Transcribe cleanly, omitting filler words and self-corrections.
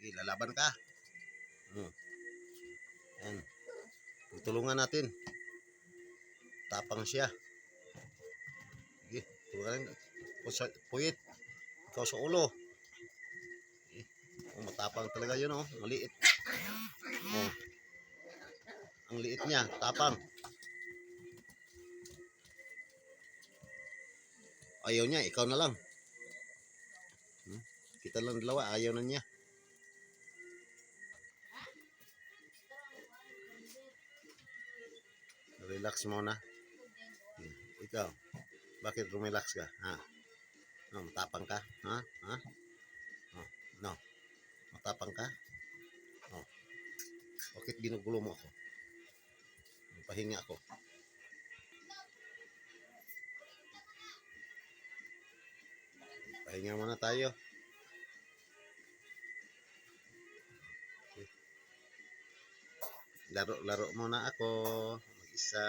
Sige, lalaban ka. Yan. Tutulungan natin. Tapang siya. Sige, tulungan. Puyit. Ikaw sa ulo. Oh, matapang talaga yun, oh. Maliit. Oh. Ang liit niya, tapang. Ayaw niya, ikaw na lang. Kita lang dalawa, ayaw na niya. Relax muna. Ikaw, bakit relax ka? Ha? No, matapang ka? Ha? Ha? Oh, no. Matapang ka? Oh. Bakit ginugulo mo ako? Pahinga ako. Pahinga muna tayo. Laro-laro muna ako. Mag-isa.